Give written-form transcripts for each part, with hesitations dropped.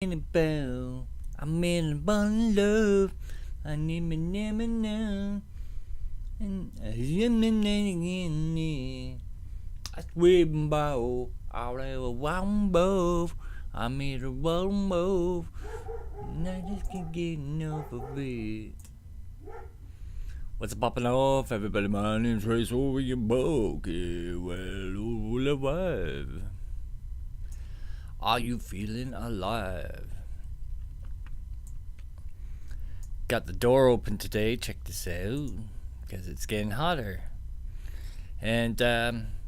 in a bow. I'm in a bun love. I need me now. And I swim bow. I'll have a one bow. I made a one bow. And I just can't get enough of it. What's poppin' off, everybody? My name's Razorian Bokeh. Well, all alive. Are you feeling alive? Got the door open today. Check this out. Because it's getting hotter. And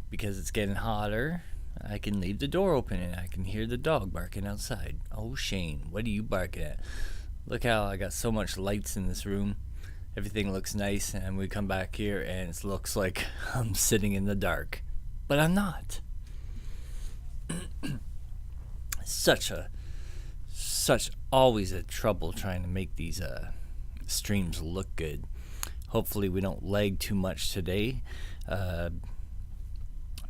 because it's getting hotter, I can leave the door open and I can hear the dog barking outside. Oh, Shane, what are you barking at? Look how I got so much lights in this room. Everything looks nice, and we come back here and it looks like I'm sitting in the dark. But I'm not. Such always a trouble trying to make these streams look good. Hopefully we don't lag too much today.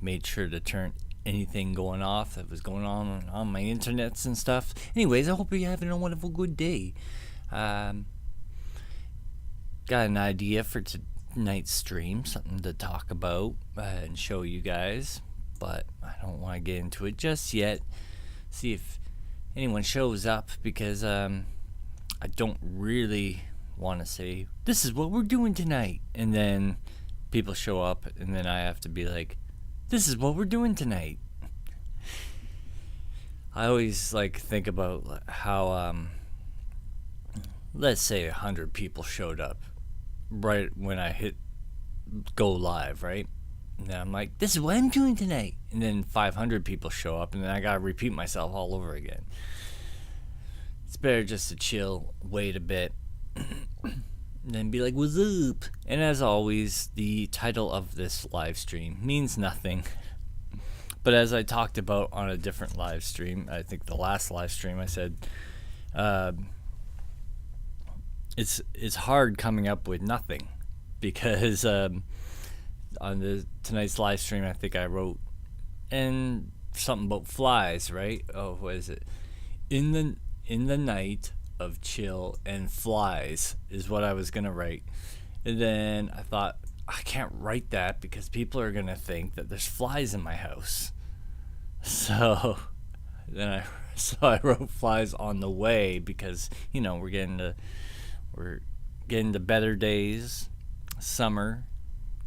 Made sure to turn anything going off that was going on my internets and stuff. Anyways, I hope you're having a wonderful good day. Got an idea for tonight's stream, something to talk about and show you guys, but I don't want to get into it just yet. See if anyone shows up, because I don't really want to say, this is what we're doing tonight, and then people show up, and then I have to be like, this is what we're doing tonight. I always think about how, let's say 100 people showed up right when I hit go live, right? And then I'm like, this is what I'm doing tonight. And then 500 people show up, and then I gotta repeat myself all over again. It's better just to chill, wait a bit, and then be like, what's up? And as always, the title of this live stream means nothing. But as I talked about on a different live stream, I think the last live stream, I said, it's hard coming up with nothing, because on tonight's live stream, I think I wrote and something about flies, right? Oh, what is it? In the night of chill and flies is what I was gonna write, and then I thought, I can't write that because people are gonna think that there's flies in my house. So then I wrote flies on the way, because we're getting to better days, summer,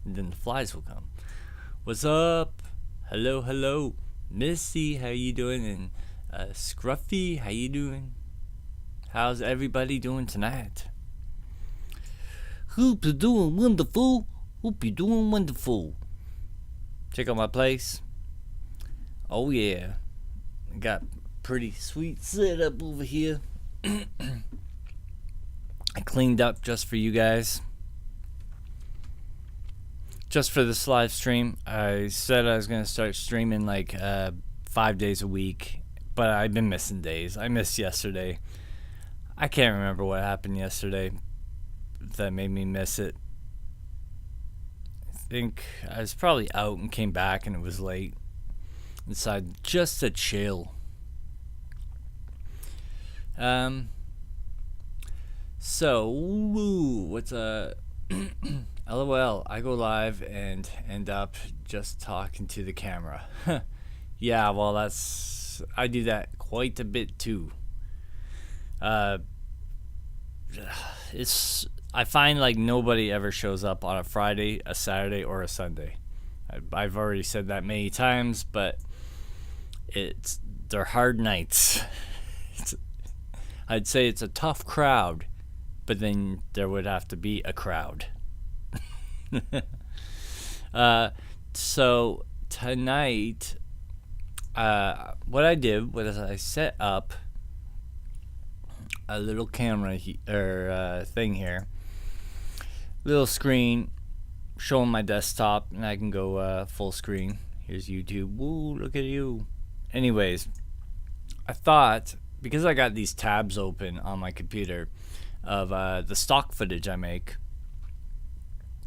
and then the flies will come. What's up? Hello, Missy, how you doing? And Scruffy, how you doing? How's everybody doing tonight? Hope you're doing wonderful. Check out my place. Oh yeah, I got pretty sweet setup over here. I cleaned up just for you guys. Just for this live stream. I said I was going to start streaming 5 days a week, but I've been missing days. I missed yesterday. I can't remember what happened yesterday that made me miss it. I think I was probably out and came back and it was late. Decided just to chill. So, what's LOL, I go live and end up just talking to the camera. Yeah, well, I do that quite a bit too. I find nobody ever shows up on a Friday, a Saturday, or a Sunday. I've already said that many times, but they're hard nights. I'd say it's a tough crowd, but then there would have to be a crowd. So tonight, what I did was I set up a little camera thing here, little screen showing my desktop, and I can go full screen. Here's YouTube. Woo, look at you. Anyways, I thought, because I got these tabs open on my computer of the stock footage I make,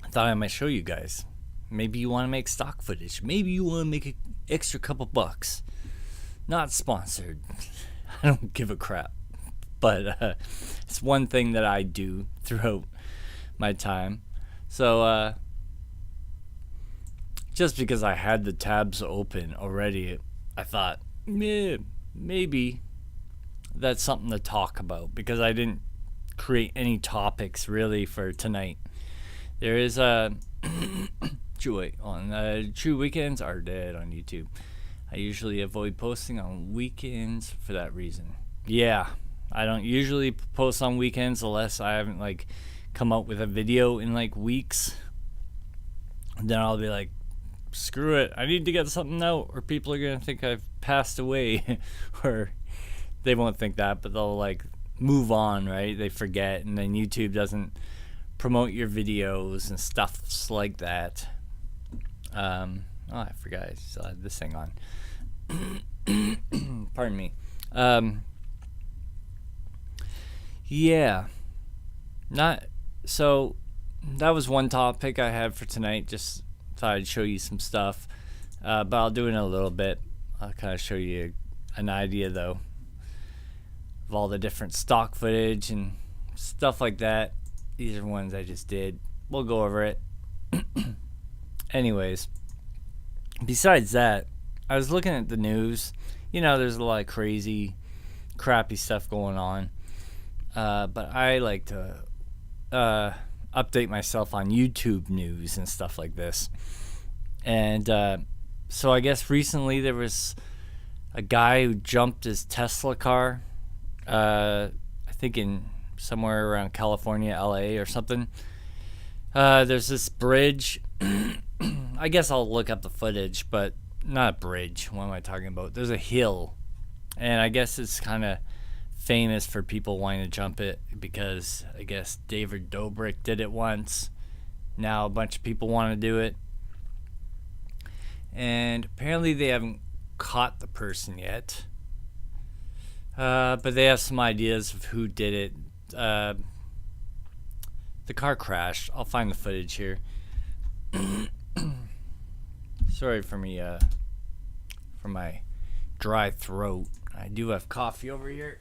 I thought I might show you guys. Maybe you want to make stock footage. Maybe you want to make an extra couple bucks. Not sponsored. I don't give a crap. But it's one thing that I do throughout my time. So just because I had the tabs open already, I thought, maybe that's something to talk about, because I didn't create any topics really for tonight. There is a True Weekends Are Dead on YouTube. I usually avoid posting on weekends for that reason. Yeah, I don't usually post on weekends unless I haven't like come out with a video in like weeks. Then I'll be like, screw it, I need to get something out, or people are gonna think I've passed away. Or they won't think that, but they'll like move on, right? They forget, and then YouTube doesn't promote your videos and stuff like that. I forgot I still had this thing on. Pardon me. Yeah, not so. That was one topic I had for tonight. Just thought I'd show you some stuff, but I'll do it in a little bit. I'll kind of show you an idea though of all the different stock footage and stuff like that. These are ones I just did. We'll go over it. Anyways, besides that, I was looking at the news. You know, there's a lot of crazy, crappy stuff going on. But I like to update myself on YouTube news and stuff like this. And so I guess recently there was a guy who jumped his Tesla car. I think in somewhere around California, LA or something. There's this bridge. I guess I'll look up the footage, but not a bridge. What am I talking about? There's a hill. And I guess it's kind of famous for people wanting to jump it because I guess David Dobrik did it once. Now a bunch of people want to do it. And apparently they haven't caught the person yet. But they have some ideas of who did it. The car crashed. I'll find the footage here. Sorry for me, for my dry throat. I do have coffee over here.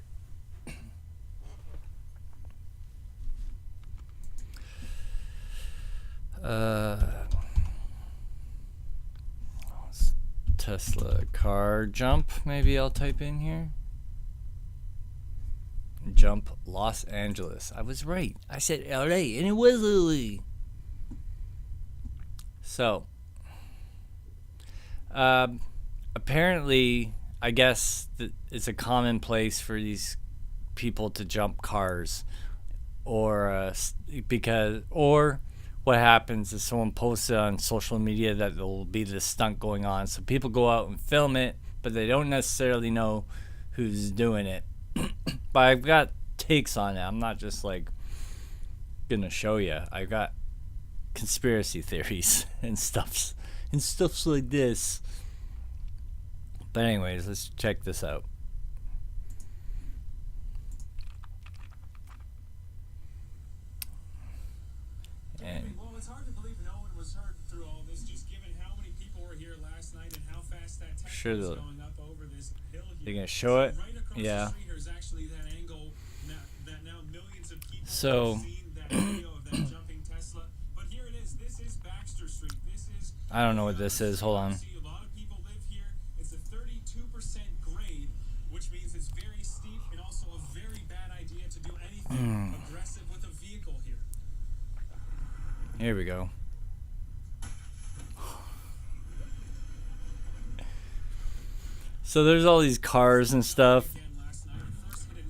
Tesla car jump. Maybe I'll type in here. Jump Los Angeles. I was right. I said LA and it was LA. So, apparently, I guess it's a common place for these people to jump cars, or what happens is someone posts it on social media that there'll be this stunt going on, so people go out and film it, but they don't necessarily know who's doing it. But I've got takes on it. I'm not just like gonna show you. I've got conspiracy theories and stuffs like this. But anyways, let's check this out. And well, it's hard to believe no one was hurt through all this, just given how many people were here last night and how fast that Tesla was going up over this hill here. They're gonna show it. Right across Yeah. the street, there's actually that angle that now millions of people So have seen that video of that jumping Tesla. But here it is. This is Baxter Street. This is. I don't know what this is. Hold on. See, a lot of people live here. It's a 32% grade, which means it's very steep and also a very bad idea to do anything aggressive with a vehicle here. Here we go. So there's all these cars and stuff.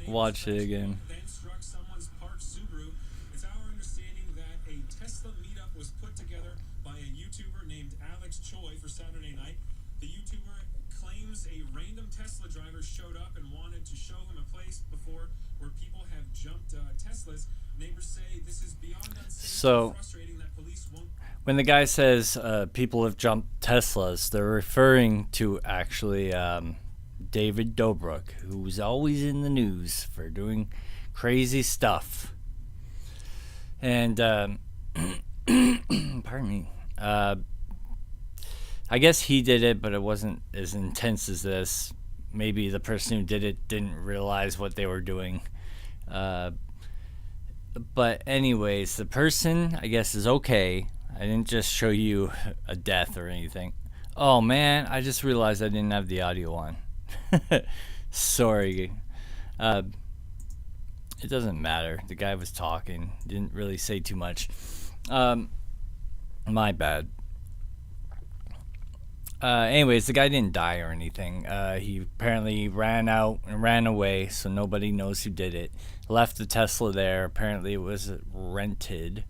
Watch it again. Then struck someone's parked Subaru. It's our understanding that a Tesla meetup was put together by a YouTuber named Alex Choi for Saturday night. The YouTuber claims a random Tesla driver showed up and wanted to show him a place before where people have jumped Teslas. Neighbors say this is beyond unsafe and frustrating that police won't. When the guy says people have jumped Teslas, they're referring to actually David Dobrik, who's always in the news for doing crazy stuff. And pardon me. I guess he did it, but it wasn't as intense as this. maybe the person who did it didn't realize what they were doing. Uh, but anyways, the person I guess is okay. I didn't just show you a death or anything. Oh man, I just realized I didn't have the audio on. Sorry. Uh, it doesn't matter. The guy was talking. Didn't really say too much. My bad. Anyways, the guy didn't die or anything. He apparently ran out and ran away, so nobody knows who did it. Left the Tesla there. Apparently, it was rented,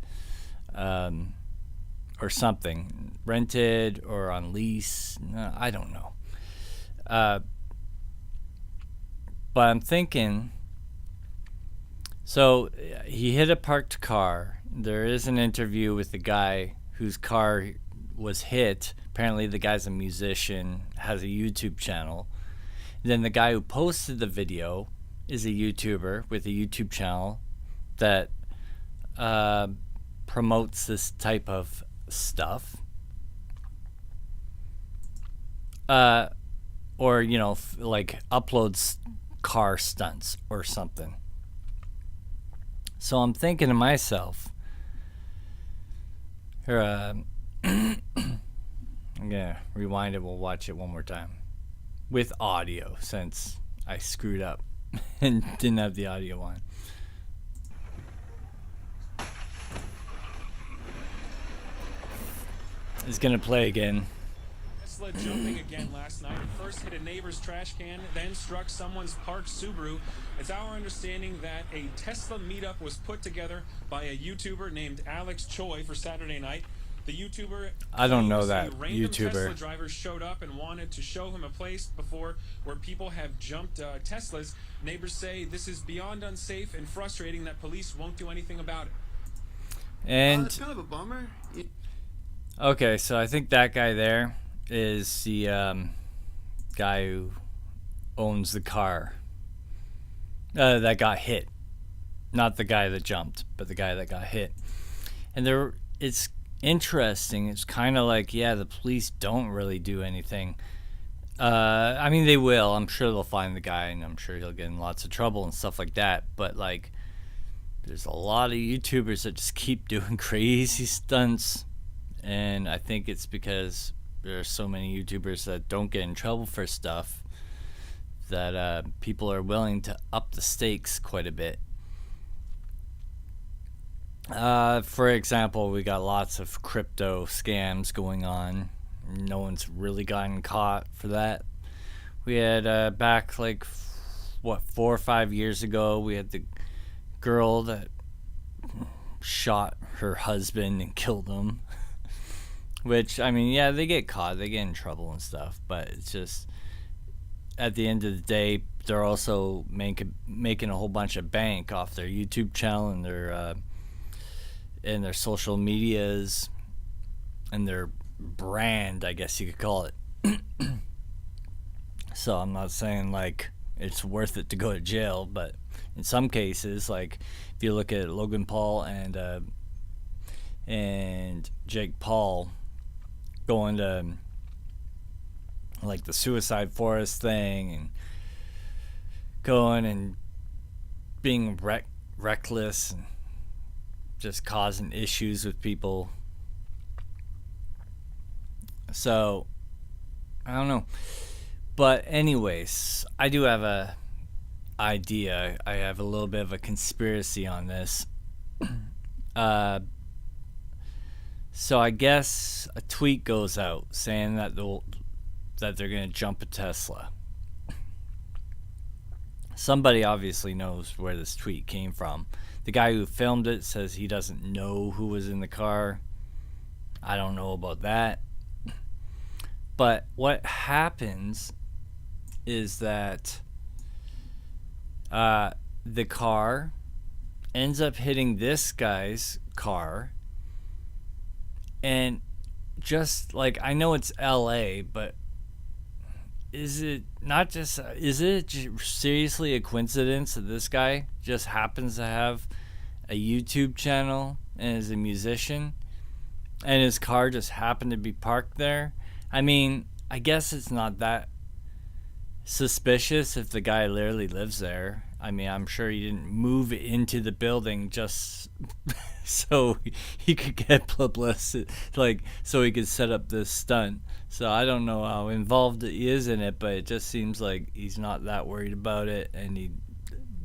or something. Rented or on lease. No, I don't know. But I'm thinking. So he hit a parked car. There is an interview with the guy whose car was hit. Apparently the guy's a musician, has a YouTube channel. Then the guy who posted the video is a YouTuber with a YouTube channel that promotes this type of stuff. Or, like uploads car stunts or something. So I'm thinking to myself, I'm gonna rewind it. We'll watch it one more time with audio since I screwed up and didn't have the audio on. It's gonna play again. Tesla jumping again last night. It first hit a neighbor's trash can, then struck someone's parked Subaru. It's our understanding that a Tesla meetup was put together by a YouTuber named Alex Choi for Saturday night. The YouTuber, I don't know that a random YouTuber. Tesla driver showed up and wanted to show him a place before where people have jumped Teslas. Neighbors say this is beyond unsafe and frustrating that police won't do anything about it. And it's kind of a bummer. okay, so I think that guy there is the guy who owns the car that got hit. Not the guy that jumped, but the guy that got hit. And it's interesting. It's kind of like, yeah, the police don't really do anything. I mean, they will. I'm sure they'll find the guy, and I'm sure he'll get in lots of trouble and stuff like that. But, like, there's a lot of YouTubers that just keep doing crazy stunts. And I think it's because there are so many YouTubers that don't get in trouble for stuff that people are willing to up the stakes quite a bit. For example, we got lots of crypto scams going on. No one's really gotten caught for that. We had back like 4 or 5 years ago, we had the girl that shot her husband and killed him. Which, I mean, yeah, they get caught, they get in trouble and stuff, but it's just, at the end of the day, they're also making a whole bunch of bank off their YouTube channel and their social medias and their brand, I guess you could call it. So I'm not saying like it's worth it to go to jail, but in some cases, like if you look at Logan Paul and Jake Paul going to like the suicide forest thing and going and being reckless and just causing issues with people. So I don't know, but anyways, I do have a idea. I have a little bit of a conspiracy on this. So I guess a tweet goes out saying that they're gonna jump a Tesla. Somebody obviously knows where this tweet came from. The guy who filmed it says he doesn't know who was in the car. I don't know about that. But what happens is that the car ends up hitting this guy's car. And just like, I know it's LA, but is it seriously a coincidence that this guy just happens to have a YouTube channel and is a musician and his car just happened to be parked there? I mean, I guess it's not that suspicious if the guy literally lives there. I mean, I'm sure he didn't move into the building just so he could get publicity, like so he could set up this stunt. So I don't know how involved he is in it, but it just seems like he's not that worried about it, and he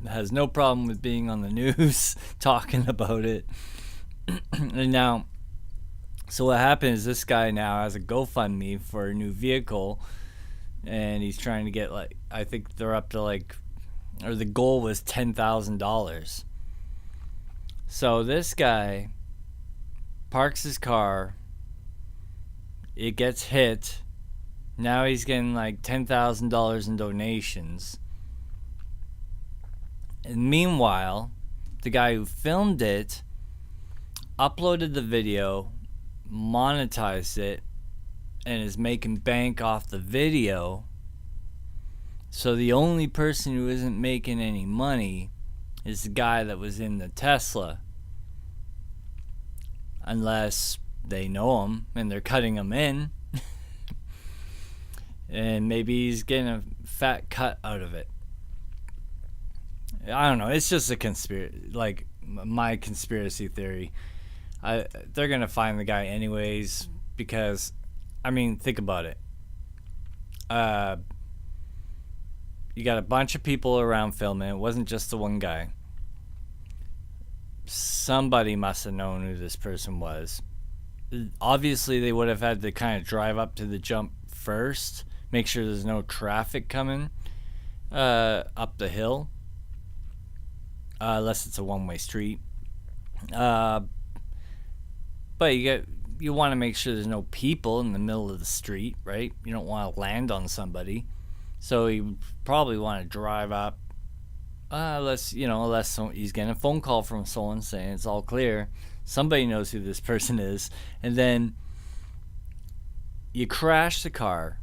has no problem with being on the news talking about it. And now, so what happened is this guy now has a GoFundMe for a new vehicle, and he's trying to get, like, I think they're up to like, or the goal was $10,000. So this guy parks his car, it gets hit, now he's getting like $10,000 in donations. And meanwhile, the guy who filmed it uploaded the video, monetized it, and is making bank off the video. So the only person who isn't making any money is the guy that was in the Tesla. Unless they know him and they're cutting him in. And maybe he's getting a fat cut out of it. I don't know. It's just a conspiracy, like my conspiracy theory. They're gonna find the guy anyways because, I mean, think about it. You got a bunch of people around filming. It wasn't just the one guy. Somebody must have known who this person was. Obviously, they would have had to kind of drive up to the jump first, make sure there's no traffic coming up the hill. Unless it's a one-way street. But you want to make sure there's no people in the middle of the street, right? You don't want to land on somebody. So you probably want to drive up. Unless he's getting a phone call from someone saying it's all clear. Somebody knows who this person is. And then you crash the car.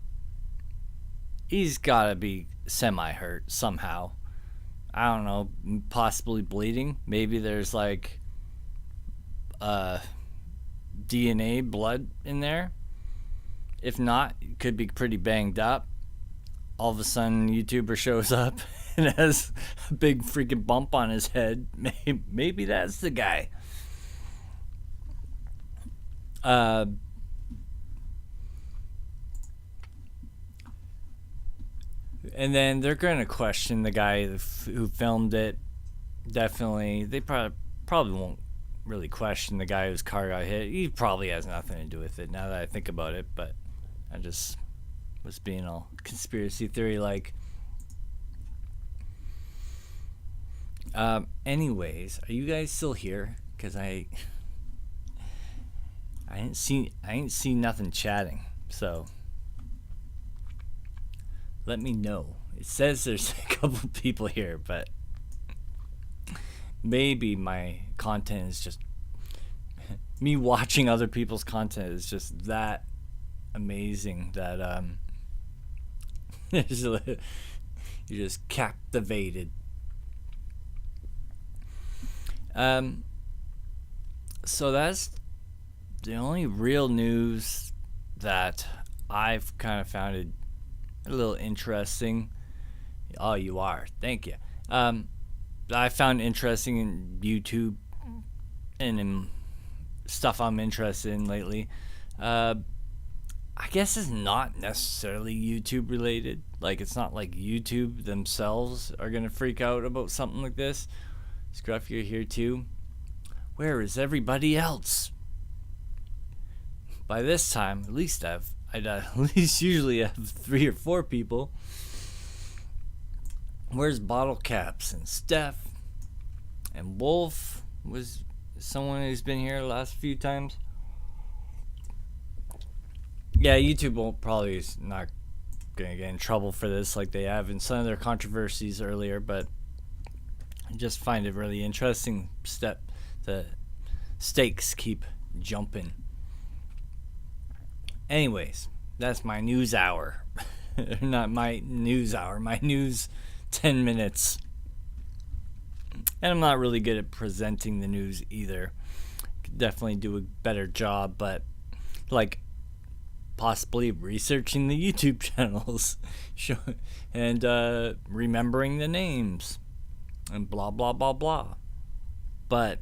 He's got to be semi-hurt somehow. I don't know, possibly bleeding. Maybe there's like DNA, blood in there. If not, it could be pretty banged up. All of a sudden, YouTuber shows up and has a big freaking bump on his head. Maybe that's the guy. And then they're going to question the guy who filmed it. Definitely. They probably won't really question the guy whose car got hit. He probably has nothing to do with it now that I think about it. But I just was being all conspiracy theory like. Anyways, are you guys still here? Because I ain't seen nothing chatting. So let me know. It says there's a couple people here, but maybe my content is just me watching other people's content is just that amazing that you're just captivated. So that's the only real news that I've kind of found it a little interesting. Oh, you are. Thank you. I found interesting in YouTube and in stuff I'm interested in lately. I guess it's not necessarily YouTube related. Like, it's not like YouTube themselves are going to freak out about something like this. Scruff, you're here too. Where is everybody else? By this time, at least I'd at least usually have 3 or 4 people. Where's Bottle Caps and Steph and Wolf? Was someone who's been here the last few times? Yeah, YouTube won't probably is not gonna get in trouble for this like they have in some of their controversies earlier, but I just find it really interesting. The stakes keep jumping. Anyways, that's my news hour. Not my news hour, my news 10 minutes. And I'm not really good at presenting the news either. Could definitely do a better job, but like possibly researching the YouTube channels and remembering the names and blah blah blah blah. But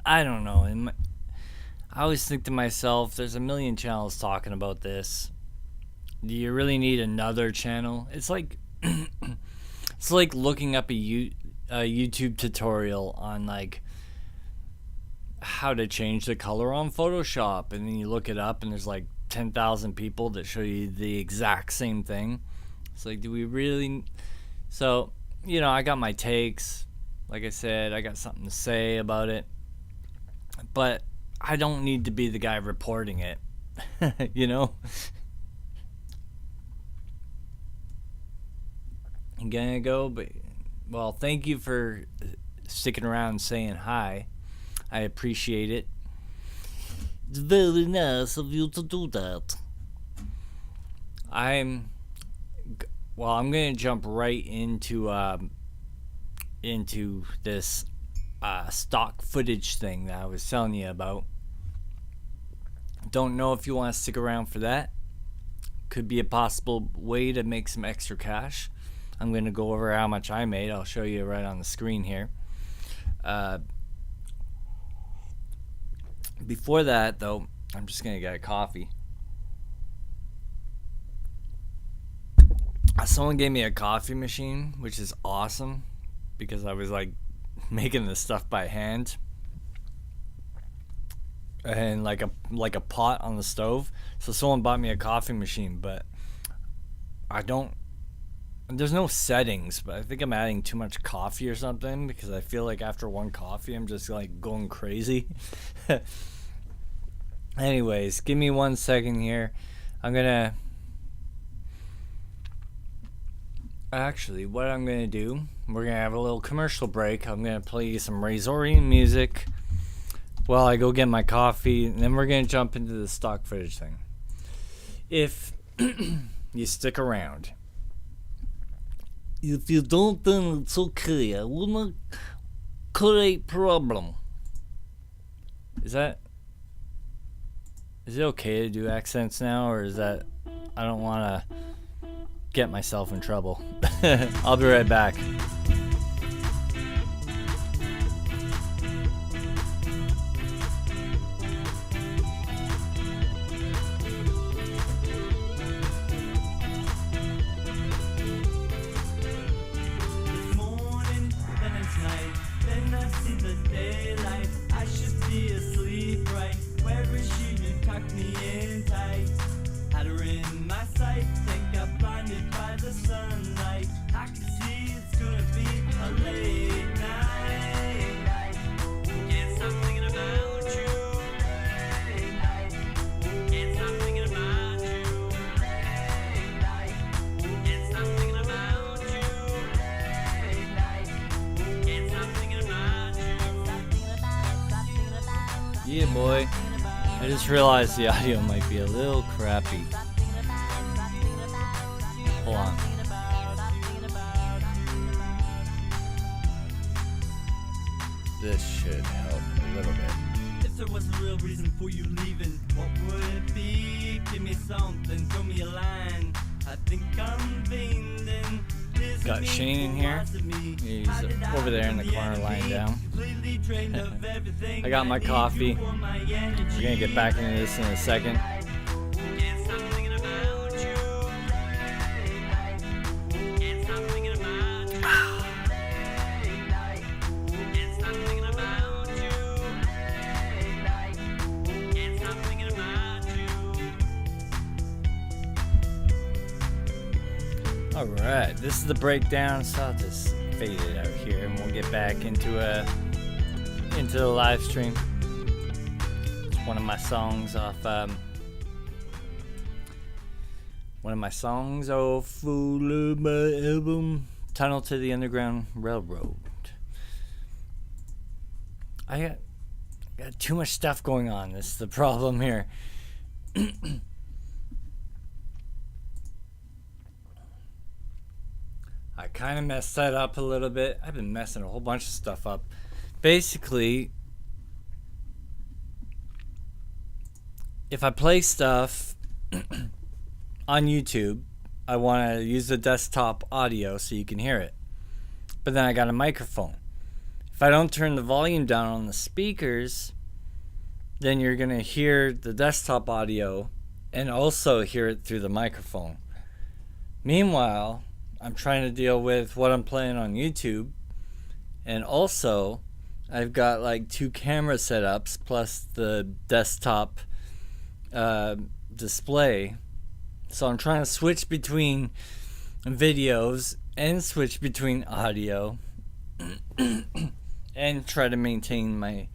I don't know. I always think to myself, there's a million channels talking about this. Do you really need another channel? It's like it's like looking up a YouTube tutorial on like how to change the color on Photoshop, and then you look it up and there's like 10,000 people that show you the exact same thing. It's like, do we really? So, you know, I got my takes. Like I said, I got something to say about it, but I don't need to be the guy reporting it. You know? I'm gonna go, but well, thank you for sticking around and saying hi. I appreciate it. It's very nice of you to do that. I'm gonna jump right into this stock footage thing that I was telling you about. Don't know if you want to stick around for that. Could be a possible way to make some extra cash. I'm going to go over how much I made. I'll show you right on the screen here. Before that, though, I'm just going to get a coffee. Someone gave me a coffee machine, which is awesome, because I was like making this stuff by hand, and like a pot on the stove. So someone bought me a coffee machine, but there's no settings, but I think I'm adding too much coffee or something, because I feel like after one coffee I'm just like going crazy. Anyways, give me 1 second here. Actually, what I'm gonna do, we're gonna have a little commercial break. I'm gonna play you some Razorian music while I go get my coffee, and then we're gonna jump into the stock footage thing. If you stick around. If you don't, then it's okay. I will not create problem. Is it okay to do accents now, or is that I don't want to get myself in trouble? I'll be right back. Yeah, boy. I just realized the audio might be a little crappy. Hold on. This should help a little bit. If there was a real reason for you leaving, what would it be? Give me something, throw me a line. I think I'm vain then. Got Shane in here. He's over there in the corner lying down. I got my coffee. We're gonna get back into this in a second. Alright, this is the breakdown, so I'll just fade it out here and we'll get back into the live stream. It's one of my songs off my album Tunnel to the Underground Railroad. I got too much stuff going on. This is the problem here. I kind of messed that up a little bit. I've been messing a whole bunch of stuff up. Basically, if I play stuff on YouTube, I want to use the desktop audio so you can hear it. But then I got a microphone. If I don't turn the volume down on the speakers, then you're going to hear the desktop audio and also hear it through the microphone. Meanwhile, I'm trying to deal with what I'm playing on YouTube, and also I've got like 2 camera setups plus the desktop display. So I'm trying to switch between videos and switch between audio and try to maintain my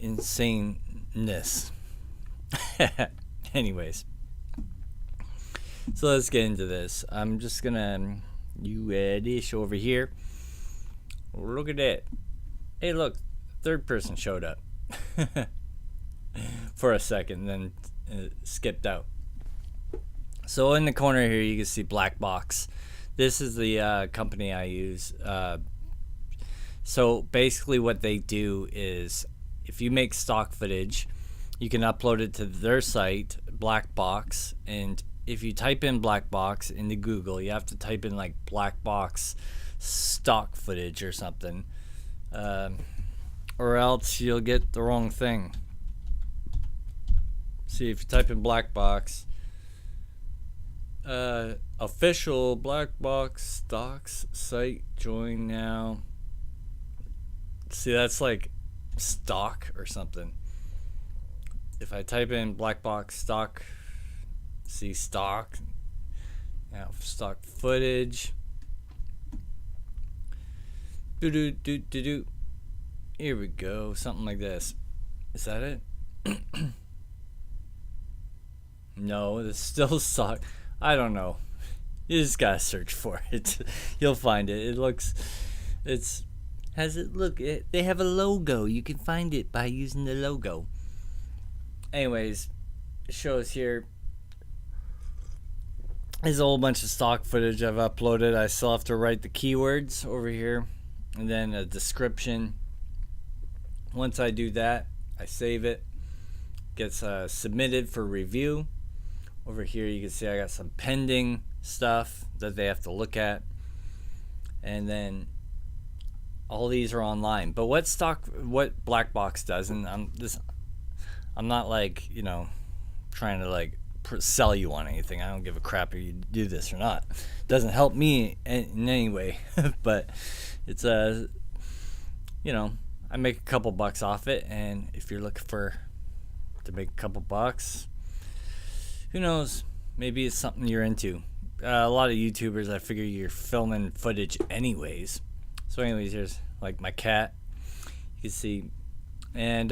insaneness. Anyways, so let's get into this. I'm just gonna dish over here. Look at that. Hey, look, third person showed up for a second, then skipped out. So in the corner here, you can see Black Box. This is the company I use. So basically what they do is, if you make stock footage, you can upload it to their site, Black Box, and if you type in Black Box into Google, you have to type in like Black Box stock footage or something, or else you'll get the wrong thing. See, if you type in Black Box, official Black Box stocks site, join now. See, that's like stock or something. If I type in Black Box stock, see stock, now stock footage. Do. Here we go, something like this. Is that it? No, it's still stock. I don't know. You just gotta search for it. You'll find it. They have a logo. You can find it by using the logo. Anyways, it shows here. There's a whole bunch of stock footage I've uploaded. I still have to write the keywords over here, and then a description. Once I do that, I save it. Gets submitted for review. Over here you can see I got some pending stuff that they have to look at, and then all these are online. But what Black Box does, and I'm not like, trying to like sell you on anything. I don't give a crap if you do this or not. It doesn't help me in any way. But it's I make a couple bucks off it, and if you're looking to make a couple bucks, who knows? Maybe it's something you're into. A lot of YouTubers, I figure you're filming footage anyways. So anyways, here's like my cat. You can see, and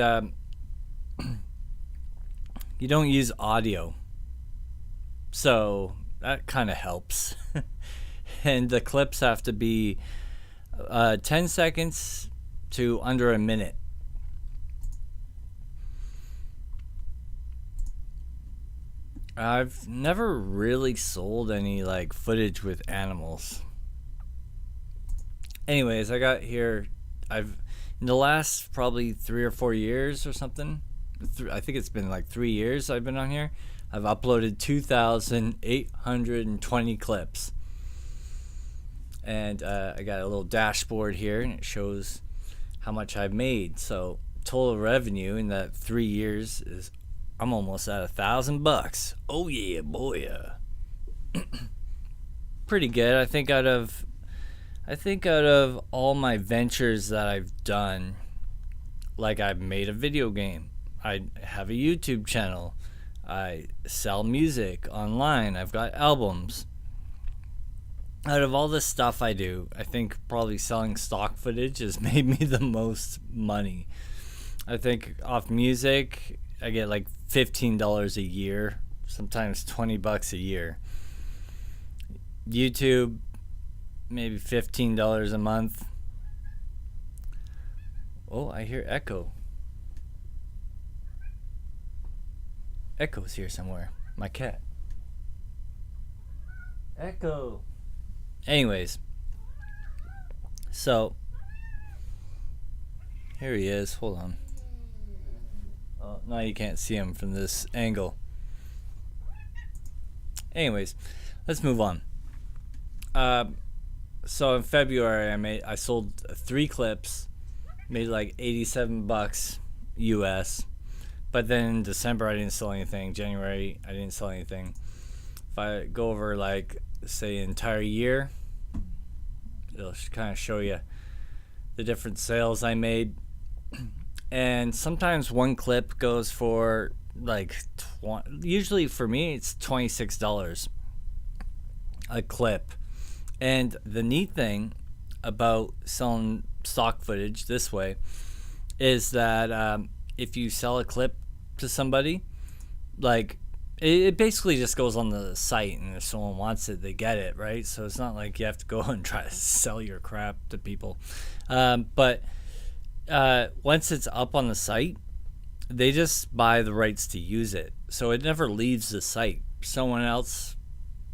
you don't use audio, so that kind of helps. And the clips have to be 10 seconds to under a minute. I've never really sold any like footage with animals. Anyways, I got here, in the last probably 3 or 4 years or something, I think it's been like 3 years I've been on here, I've uploaded 2,820 clips. And I got a little dashboard here, and it shows how much I've made. So total revenue in that 3 years is, I'm almost at $1,000. Oh yeah, boy. Pretty good. I think out of all my ventures that I've done, like I've made a video game, I have a YouTube channel, I sell music online, I've got albums. Out of all the stuff I do, I think probably selling stock footage has made me the most money. I think off music, I get like $15 a year, sometimes $20 a year. YouTube, maybe $15 a month. Oh, I hear Echo. Echo's here somewhere. My cat. Echo. Anyways, so here he is. Hold on. Now you can't see them from this angle. Anyways, let's move on. So in February, I sold 3 clips, made like $87 US. But then in December, I didn't sell anything. January, I didn't sell anything. If I go over, like, say, an entire year, it'll kind of show you the different sales I made. And sometimes one clip goes for, like, usually for me, it's $26 a clip. And the neat thing about selling stock footage this way is that if you sell a clip to somebody, like, it basically just goes on the site, and if someone wants it, they get it, right? So it's not like you have to go and try to sell your crap to people. But once it's up on the site, they just buy the rights to use it. So it never leaves the site. Someone else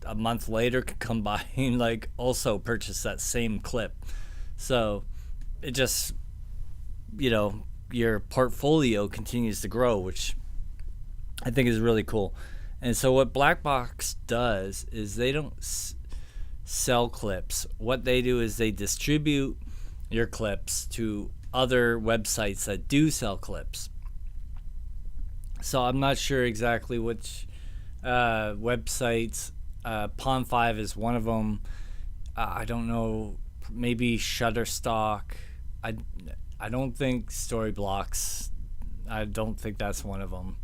a month later could come by and, like, also purchase that same clip. So it just, your portfolio continues to grow, which I think is really cool. And so what Black Box does is they don't sell clips. What they do is they distribute your clips to other websites that do sell clips. So I'm not sure exactly which websites. Pond5 is one of them. I don't know, maybe Shutterstock. I don't think Storyblocks. I don't think that's one of them.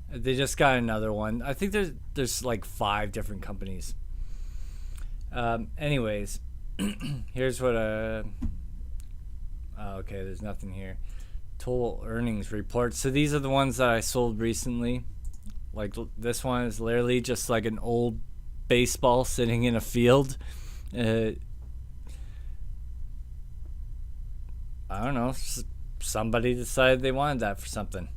They just got another one. I think there's like 5 different companies. Anyways, here's what okay, there's nothing here. Total earnings report. So these are the ones that I sold recently. Like this one is literally just like an old baseball sitting in a field. I don't know. Somebody decided they wanted that for something.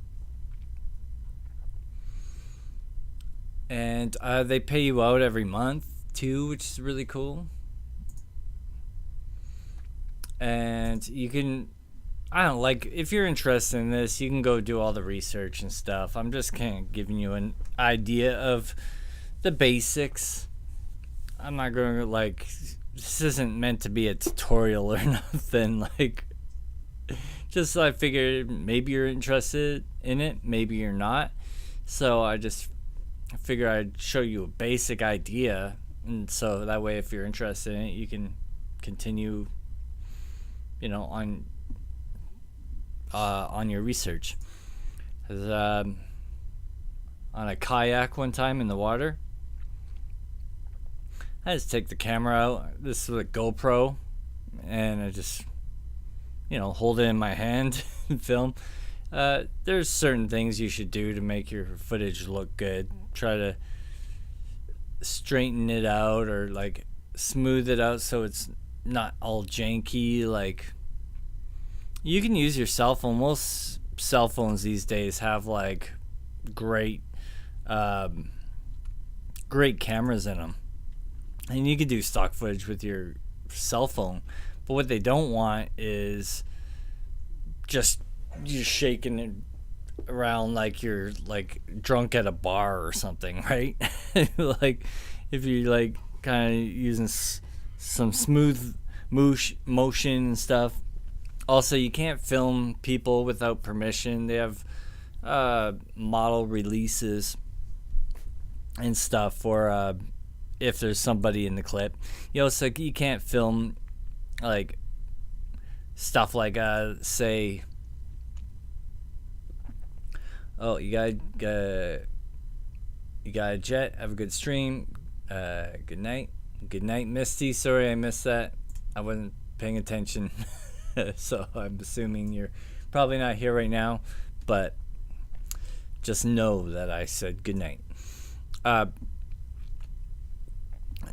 And they pay you out every month too, which is really cool. And you can, I don't know, like, if you're interested in this, you can go do all the research and stuff. I'm just kind of giving you an idea of the basics. I'm not going to, like, this isn't meant to be a tutorial or nothing. Like, just I figured maybe you're interested in it, maybe you're not. So I just figured I'd show you a basic idea, and so that way if you're interested in it, you can continue, on your research. 'Cause, on a kayak one time in the water, I just take the camera out. This is a GoPro, and I just, hold it in my hand and film. There's certain things you should do to make your footage look good. Try to straighten it out or, like, smooth it out so it's not all janky. Like, you can use your cell phone. Most cell phones these days have, like, great cameras in them, and you can do stock footage with your cell phone. But what they don't want is just you shaking it around like you're, like, drunk at a bar or something, right? Like, if you, like, kind of using some smooth motion and stuff. Also, you can't film people without permission. They have model releases and stuff for if there's somebody in the clip. So you can't film, like, stuff like say, oh, you got a jet, have a good stream, good night, Misty. Sorry I missed that, I wasn't paying attention. So I'm assuming you're probably not here right now, but just know that I said good night.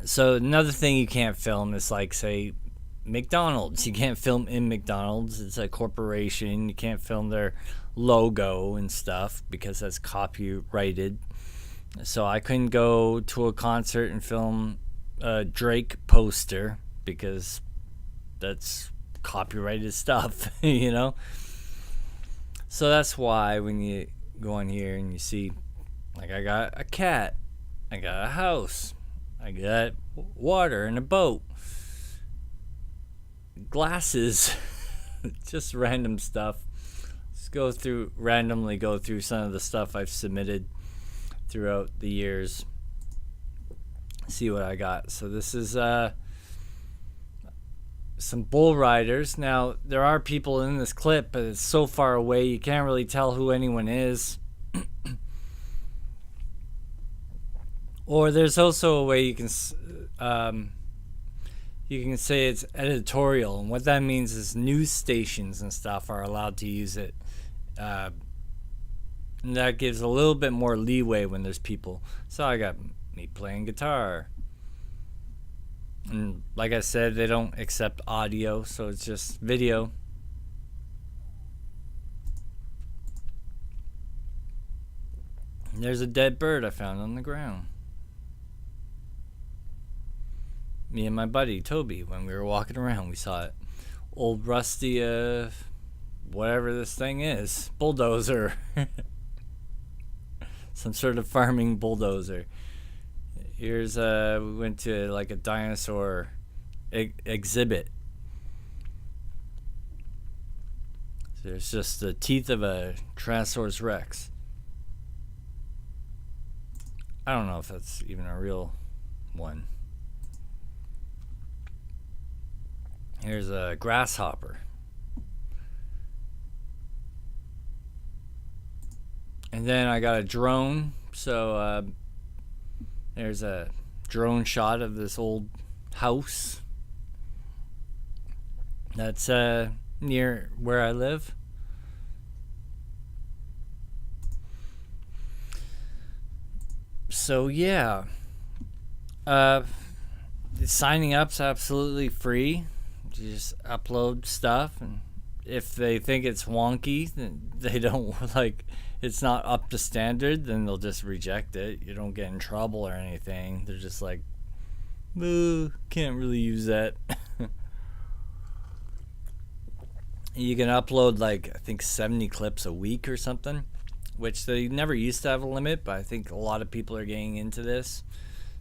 So another thing you can't film is, like, say, McDonald's. You can't film in McDonald's. It's a corporation. You can't film their logo and stuff because that's copyrighted. So I couldn't go to a concert and film a Drake poster because that's copyrighted stuff. So that's why when you go on here and you see, like, I got a cat, I got a house, I got water and a boat, glasses, just random stuff. Let's randomly go through some of the stuff I've submitted throughout the years. See what I got. So this is some bull riders. Now, there are people in this clip, but it's so far away you can't really tell who anyone is. Or there's also a way you can say it's editorial, and what that means is news stations and stuff are allowed to use it. And that gives a little bit more leeway when there's people. So I got me playing guitar. And like I said, they don't accept audio, so it's just video. And there's a dead bird I found on the ground. Me and my buddy Toby, when we were walking around, we saw it. Old rusty, whatever this thing is, bulldozer. Some sort of farming bulldozer. Here's we went to like a dinosaur exhibit. There's just the teeth of a Tyrannosaurus Rex. I don't know if that's even a real one. Here's a grasshopper. And then I got a drone. So there's a drone shot of this old house that's near where I live. So yeah, signing up's absolutely free. You just upload stuff, and if they think it's wonky, then they don't like it's not up to standard, then they'll just reject it. You don't get in trouble or anything. They're just like, boo, can't really use that. You can upload like I think 70 clips a week or something, which they never used to have a limit, but I think a lot of people are getting into this,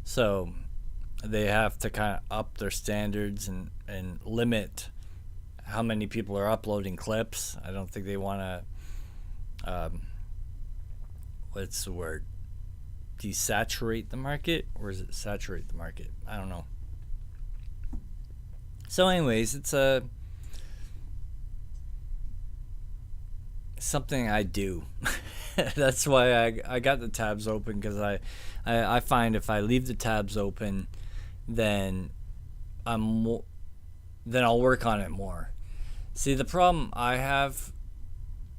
so they have to kind of up their standards and limit how many people are uploading clips. I don't think they want to what's the word, desaturate the market, or is it saturate the market? I don't know. So anyways, it's something I do. That's why I got the tabs open, because I find if I leave the tabs open, then then I'll work on it more. See, the problem I have,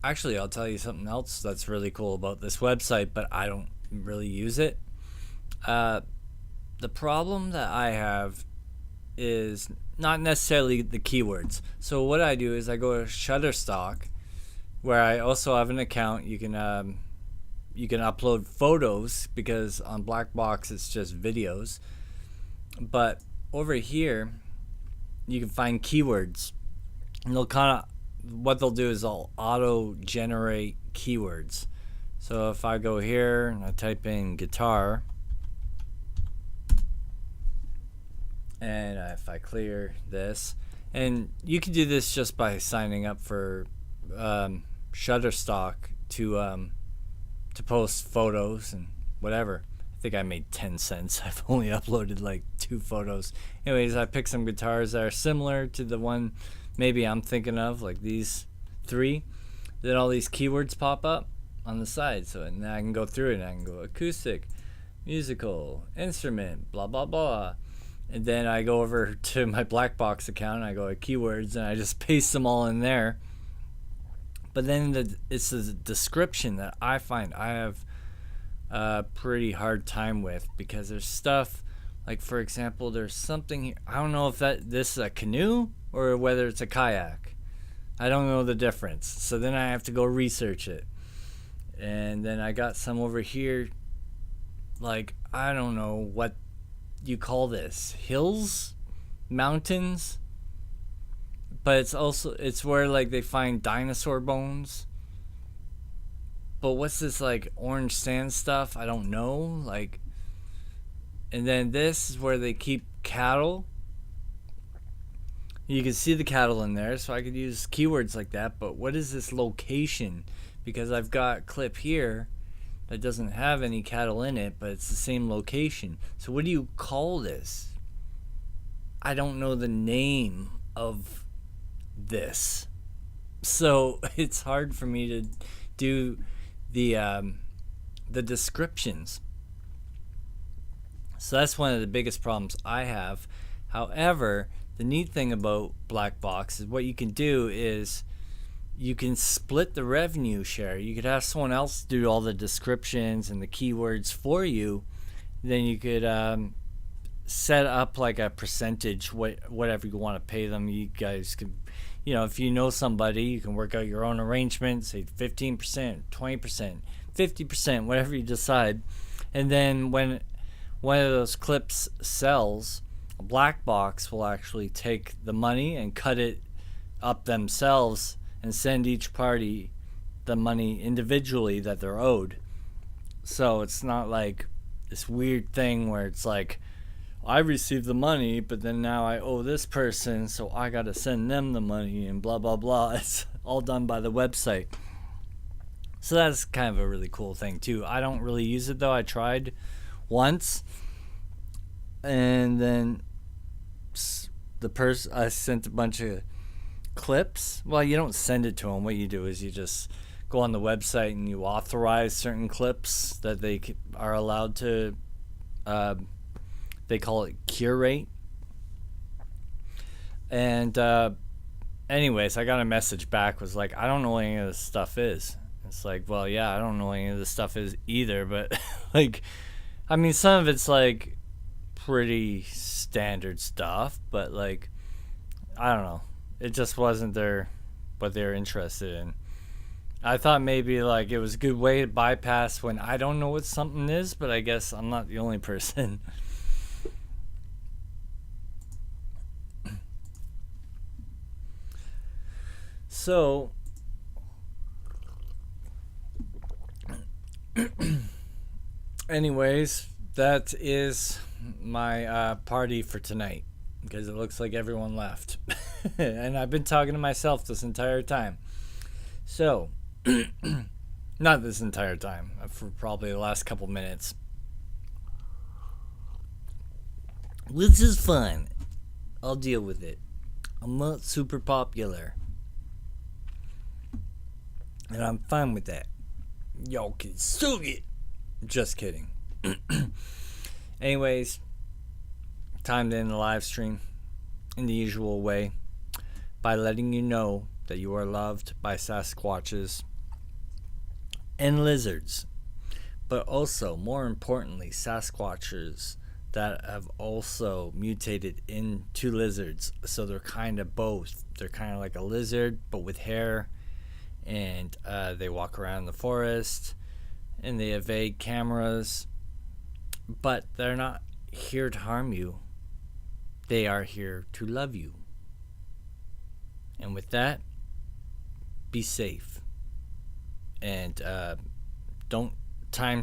actually I'll tell you something else that's really cool about this website, but I don't really use it. The problem that I have is not necessarily the keywords. So what I do is I go to Shutterstock, where I also have an account. You can upload photos, because on Blackbox it's just videos. But over here, you can find keywords, and what they'll do is they'll auto-generate keywords. So if I go here and I type in guitar, and if I clear this, and you can do this just by signing up for Shutterstock to post photos and whatever. I think I made 10 cents. I've only uploaded like 2 photos. Anyways, I picked some guitars that are similar to the one maybe I'm thinking of, like these 3. Then all these keywords pop up on the side. So and then I can go through it, and I can go acoustic, musical, instrument, blah, blah, blah. And then I go over to my Blackbox account, and I go to keywords, and I just paste them all in there. But then it's the description that I find I have a pretty hard time with, because there's stuff like, for example, there's something here. I don't know if this is a canoe or whether it's a kayak. I don't know the difference. So then I have to go research it. And then I got some over here, like, I don't know what you call this, hills, mountains, but it's where like they find dinosaur bones. but what's this like orange sand stuff? I don't know. Like, and then this is where they keep cattle. You can see the cattle in there, so I could use keywords like that. But what is this location? Because I've got a clip here that doesn't have any cattle in it, but it's the same location. So what do you call this? I don't know the name of this. So it's hard for me to do the descriptions. So that's one of the biggest problems I have. However, the neat thing about Black Box is what you can do is you can split the revenue share. You could have someone else do all the descriptions and the keywords for you. Then you could set up like a percentage, whatever you want to pay them. You guys can, if you know somebody, you can work out your own arrangement, say 15%, 20%, 50%, whatever you decide. And then when one of those clips sells, Black Box will actually take the money and cut it up themselves and send each party the money individually that they're owed. So it's not like this weird thing where it's like, I received the money, but then now I owe this person, so I gotta send them the money and blah blah blah. It's all done by the website. So that's kind of a really cool thing too. I don't really use it though. I tried once, and then I sent a bunch of clips. Well, you don't send it to them. What you do is you just go on the website and you authorize certain clips that they are allowed to. They call it curate. And anyways, I got a message back, was like, I don't know what any of this stuff is. It's like, well, yeah, I don't know what any of this stuff is either, but like, I mean, some of it's like pretty standard stuff, but like, I don't know, it just wasn't what they're interested in. I thought maybe like it was a good way to bypass when I don't know what something is, but I guess I'm not the only person. So anyways, that is my party for tonight, because it looks like everyone left. And I've been talking to myself this entire time. So, not this entire time, for probably the last couple minutes. This is fun. I'll deal with it. I'm not super popular. And I'm fine with that. Y'all can suck it. Just kidding. Anyways, time to end the live stream in the usual way by letting you know that you are loved by Sasquatches and lizards, but also, more importantly, Sasquatches that have also mutated into lizards. So they're kind of both. They're kind of like a lizard, but with hair, and they walk around the forest, and they evade cameras, but they're not here to harm you. They are here to love you. And with that, be safe, and don't time